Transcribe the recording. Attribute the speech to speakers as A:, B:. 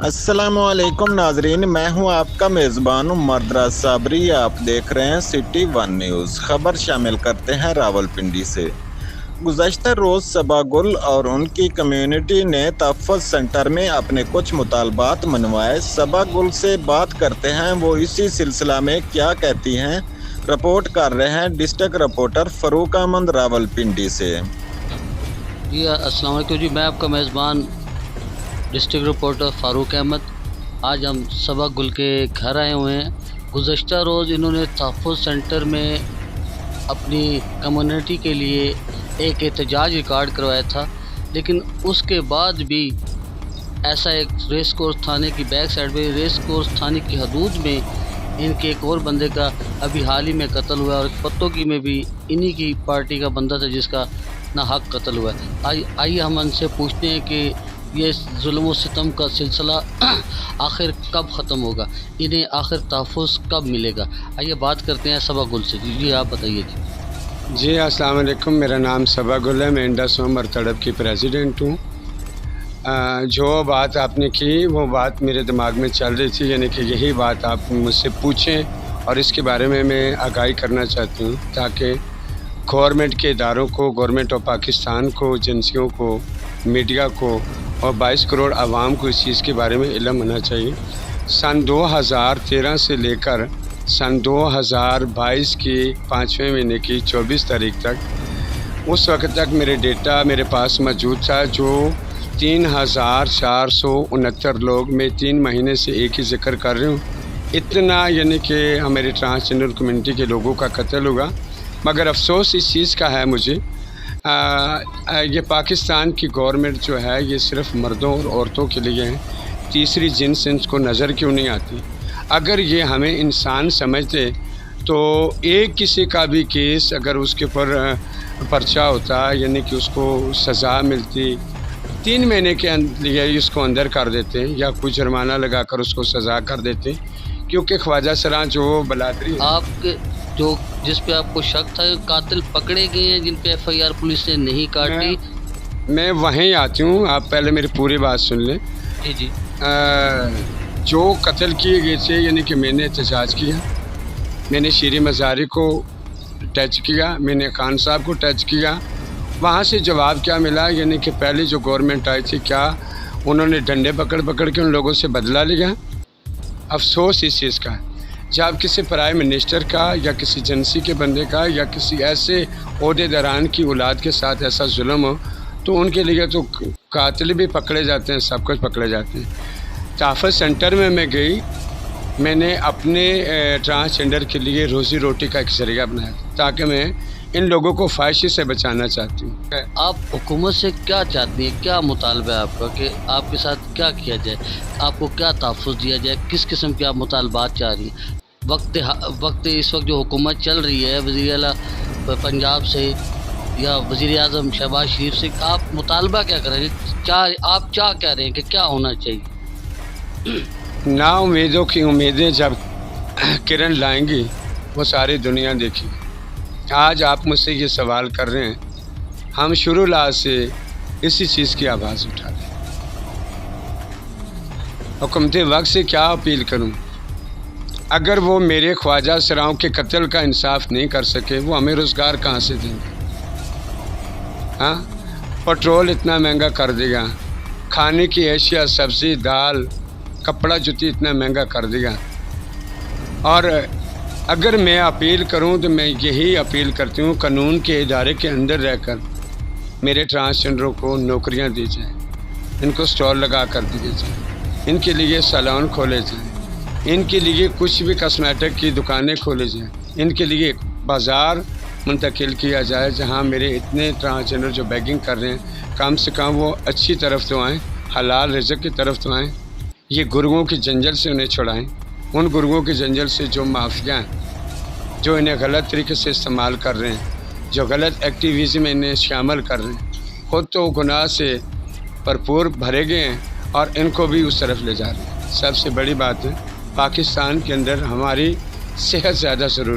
A: अस्सलामुअलैकुम नाजरीन, मैं हूं आपका मेज़बान मर्दराज साबरी। आप देख रहे हैं सिटी वन न्यूज़। खबर शामिल करते हैं रावलपिंडी से। गुज़श्ता रोज़ सबा गुल और उनकी कम्युनिटी ने तहफ़्फ़ुज़ सेंटर में अपने कुछ मुतालबात मनवाए। सबा गुल से बात करते हैं, वो इसी सिलसिला में क्या कहती हैं, रिपोर्ट कर रहे हैं डिस्ट्रिक्ट रिपोर्टर फ़रूक अहमद रावलपिंडी से।
B: जी अस्सलाम वालेकुम जी, मैं आपका मेज़बान डिस्ट्रिक्ट रिपोर्टर फ़ारूक अहमद। आज हम सबा गुल के घर आए हुए हैं। गुज़श्ता रोज़ इन्होंने तहफ़्फ़ुज़ सेंटर में अपनी कम्युनिटी के लिए एक एहतजाज रिकॉर्ड करवाया था, लेकिन उसके बाद भी ऐसा एक रेस कोर्स थाने की बैक साइड में, रेस कोर्स थाने की हदूद में इनके एक और बंदे का अभी हाल ही में कत्ल हुआ, और पत्तों में भी इन्हीं की पार्टी का बंदा था जिसका नाहक कत्ल हुआ है। आइए हम उनसे पूछते हैं कि ये जुल्म व सितम का सिलसिला आखिर कब ख़त्म होगा, इन्हें आखिर तहफ़्फ़ुज़ कब मिलेगा। आइए बात करते हैं सबा गुल से। जी आप बताइए।
C: जी अस्सलाम वालेकुम, मेरा नाम सबा गुल है। मैं इंडस होम और तड़प की प्रेसिडेंट हूँ। जो बात आपने की वो बात मेरे दिमाग में चल रही थी, यानी कि यही बात आप मुझसे पूछें और इसके बारे में मैं आगाही करना चाहती हूँ, ताकि गवर्नमेंट के इदारों को, गवर्नमेंट ऑफ पाकिस्तान को, एजेंसियों को, मीडिया को और 22 करोड़ आवाम को इस चीज़ के बारे में इल्म होना चाहिए। सन 2013 से लेकर सन 2022 की 5वें महीने की 24 तारीख तक, उस वक्त तक मेरे डेटा मेरे पास मौजूद था, जो 3469 लोग, मैं 3 महीने से एक ही जिक्र कर रही हूँ, इतना यानी कि हमारे ट्रांसजेंडर कम्युनिटी के लोगों का कत्ल हुआ। मगर अफसोस इस चीज़ का है मुझे, ये पाकिस्तान की गवर्नमेंट जो है ये सिर्फ मर्दों और औरतों के लिए है, तीसरी जिन्स इनको नज़र क्यों नहीं आती। अगर ये हमें इंसान समझते तो एक किसी का भी केस अगर उसके ऊपर पर्चा होता, यानी कि उसको सज़ा मिलती, 3 महीने के लिए उसको अंदर कर देते या कुछ जुर्माना लगाकर उसको सज़ा कर देते, क्योंकि ख्वाजा सरा जो बलादरी
B: आपके जो जिस पे आपको शक था, कातिल पकड़े गए हैं जिन पे FIR पुलिस ने नहीं काटी।
C: मैं वहीं आती हूँ, आप पहले मेरी पूरी बात सुन लें।
B: जी जी।
C: जो कत्ल किए गए थे, यानी कि मैंने एहतजाज किया, मैंने शीरी मज़ारी को टच किया, मैंने खान साहब को टच किया। वहाँ से जवाब क्या मिला, यानी कि पहले जो गवर्नमेंट आई थी, क्या उन्होंने डंडे पकड़ पकड़ के उन लोगों से बदला लिया। अफसोस इस चीज़ का, जब किसी प्राइम मिनिस्टर का या किसी एजेंसी के बंदे का या किसी ऐसे ओहदेदारान की औलाद के साथ ऐसा जुल्म हो, तो उनके लिए तो कातिल भी पकड़े जाते हैं, सब कुछ पकड़े जाते हैं। तहफ़्फ़ुज़ सेंटर में मैं गई, मैंने अपने ट्रांसजेंडर के लिए रोज़ी रोटी का एक ज़रिया बनाया, ताकि मैं इन लोगों को फ़ाहिशी से बचाना चाहती हूँ।
B: आप हुकूमत से क्या चाहती हैं, क्या मुतालबा है आपका कि आपके साथ क्या किया जाए, आपको क्या तहफ़्फ़ुज़ दिया जाए, किस किस्म के आप मुतालबात चाह रही हैं। वक्त इस वक्त जो हुकूमत चल रही है वज़ीर आला पंजाब से या वज़ीर आज़म शहबाज शरीफ से, आप मुतालबा क्या कर रहे हैं, आप क्या कह रहे हैं कि क्या होना चाहिए।
C: ना उम्मीदों की उम्मीदें जब किरण लाएंगी वो सारी दुनिया देखेगी। आज आप मुझसे ये सवाल कर रहे हैं, हम शुरू लाज से इसी चीज़ की आवाज़ उठा रहे हैं। हुकूमत वक्त से क्या अपील करूं, अगर वो मेरे ख्वाजा सराओं के कत्ल का इंसाफ नहीं कर सके, वो हमें रोज़गार कहाँ से देंगे। हाँ, पेट्रोल इतना महंगा कर दिया, खाने की अशिया, सब्ज़ी, दाल, कपड़ा जुती इतना महंगा कर दिया। और अगर मैं अपील करूं तो मैं यही अपील करती हूं, कानून के इदारे के अंदर रहकर मेरे ट्रांसजेंडरों को नौकरियां दी जाए, इनको स्टॉल लगा कर दिए जाए, इनके लिए सैलून खोले जाए, इनके लिए कुछ भी कॉस्मेटिक की दुकानें खोले जाएँ, इनके लिए बाज़ार मुंतकिल किया जाए, जहां मेरे इतने ट्रांसजेंडर जो बैगिंग कर रहे हैं, कम से कम वो अच्छी तरफ तो आएँ, हलाल रिज़्क़ की तरफ तो आएँ, ये गुर्गों की जंजल से उन्हें छुड़ाएँ, उन गुर्गों की जंजल से जो माफिया हैं, जो इन्हें गलत तरीके से इस्तेमाल कर रहे हैं, जो गलत एक्टिविज़म में इन्हें शामिल कर रहे हैं, ख़ुद तो गुनाह से भरपूर भरे गए हैं और इनको भी उस तरफ ले जा रहे हैं। सबसे बड़ी बात है, पाकिस्तान के अंदर हमारी सेहत ज़्यादा ज़रूरी